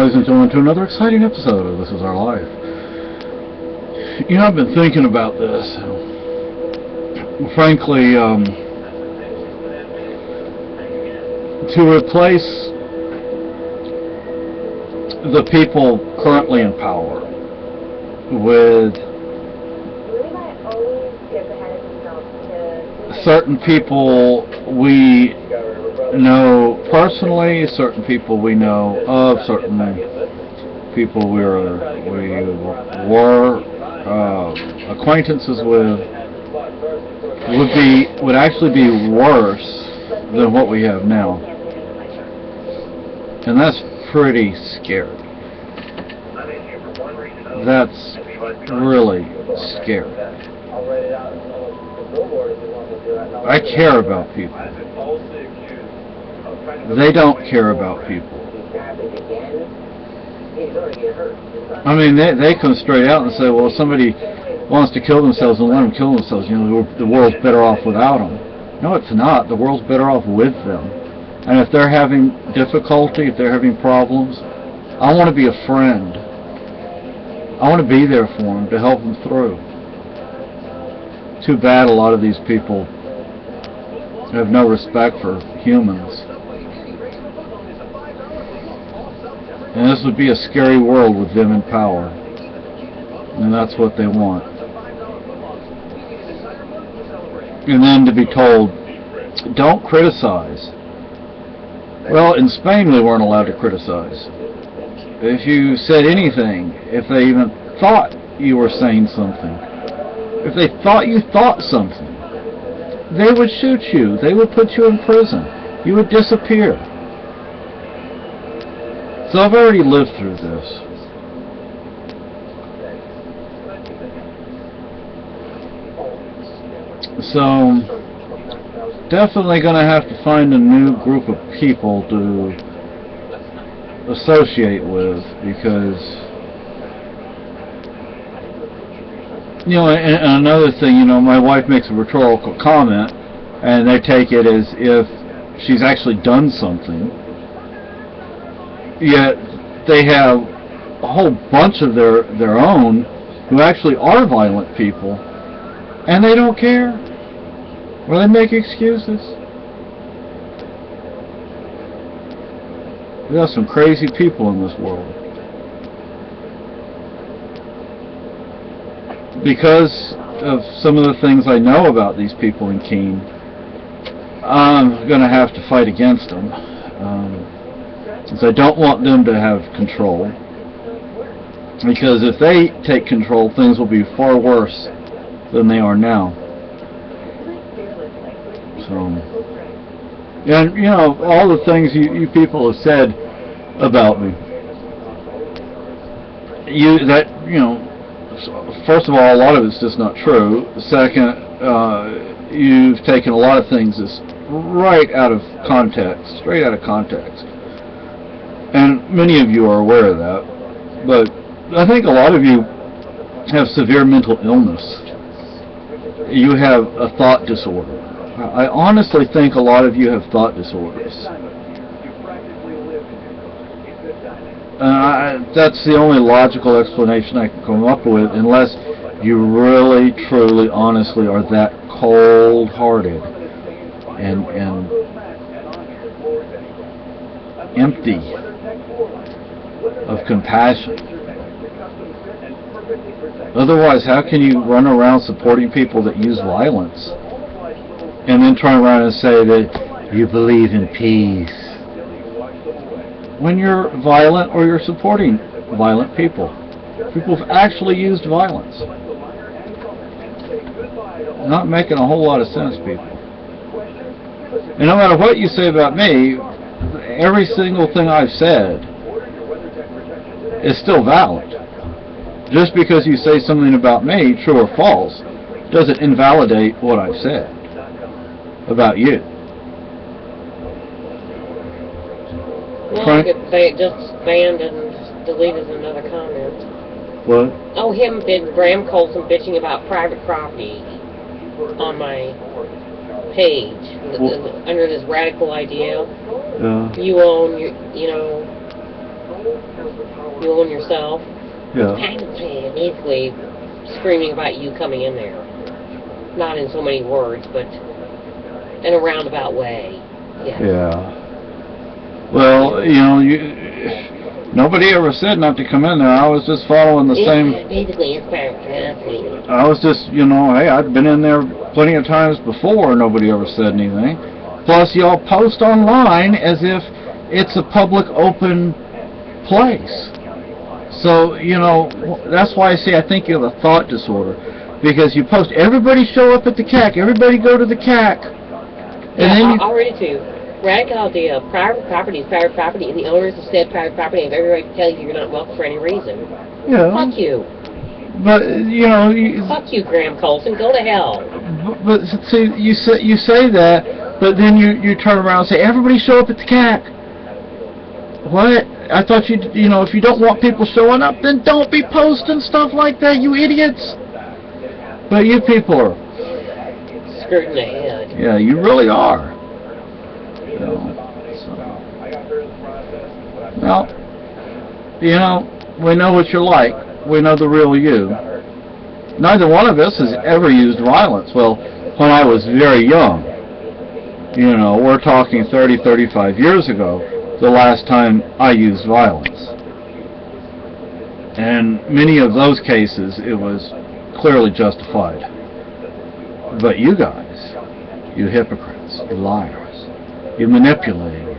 Ladies and gentlemen, to another exciting episode of This Is Our Life. You know, I've been thinking about this. Frankly, to replace the people currently in power with certain people we know personally, certain people we know of, certain people we were acquaintances with, would actually be worse than what we have now, and that's pretty scary. That's really scary. I care about people. They don't care about people. I mean, they come straight out and say, well, if somebody wants to kill themselves, and let them kill themselves. You know, the world's better off without them. No, it's not. The world's better off with them. And if they're having difficulty, if they're having problems, I want to be a friend. I want to be there for them, to help them through. Too bad a lot of these people have no respect for humans. And this would be a scary world with them in power. And that's what they want. And then to be told, don't criticize. Well, in Spain we weren't allowed to criticize. If you said anything, if they even thought you were saying something, if they thought you thought something, they would shoot you. They would put you in prison. You would disappear. So I've already lived through this. So definitely going to have to find a new group of people to associate with, because, you know, and another thing, you know, my wife makes a rhetorical comment and they take it as if she's actually done something, yet they have a whole bunch of their own who actually are violent people, and they don't care. Or they make excuses. We have some crazy people in this world. Because of some of the things I know about these people in Keene, I'm going to have to fight against them. Since I don't want them to have control. Because if they take control, things will be far worse than they are now. So, and you know, all the things you people have said about me. First of all, a lot of it's just not true. Second, you've taken a lot of things that's right out of context, straight out of context. And many of you are aware of that. But I think a lot of you have severe mental illness. You have a thought disorder. I honestly think a lot of you have thought disorders. That's the only logical explanation I can come up with, unless you really, truly, honestly are that cold-hearted and empty of compassion. Otherwise, how can you run around supporting people that use violence? And then turn around and say that you believe in peace, when you're violent or you're supporting violent people. People have actually used violence. Not making a whole lot of sense, people. And no matter what you say about me, every single thing I've said is still valid. Just because you say something about me, true or false, doesn't invalidate what I've said about you. Well, I could say just banned and deleted another comment. What? Oh, Graham Colson bitching about private property on my page under this radical idea. Yeah. You own, you know, You own yourself. Yeah. Basically screaming about you coming in there. Not in so many words, but in a roundabout way. Yeah. Yeah. Well, you know, nobody ever said not to come in there. I was just following the same. Basically, it's fantastic. I was just, you know, hey, I've been in there plenty of times before, and nobody ever said anything. Plus, y'all post online as if it's a public, open place. So, you know, that's why I say I think you have a thought disorder. Because you post, everybody show up at the CAC, everybody go to the CAC. And Yeah, then I'll read it to you. Radical idea of private property is private property, and the owners of said private property have every right to tell you you're not welcome for any reason. Yeah. Fuck you. But, you know... Fuck you, Graham Colson. Go to hell. But see, you say that, but then you turn around and say, everybody show up at the CAC. What? I thought you know, if you don't want people showing up, then don't be posting stuff like that, you idiots. But you people are... Screwed in the head. Yeah, you really are. You know, so. Well, you know, we know what you're like. We know the real you. Neither one of us has ever used violence. Well, when I was very young, you know, we're talking 30, 35 years ago, the last time I used violence. And many of those cases, it was clearly justified. But you guys, you hypocrites, you liars, you manipulating,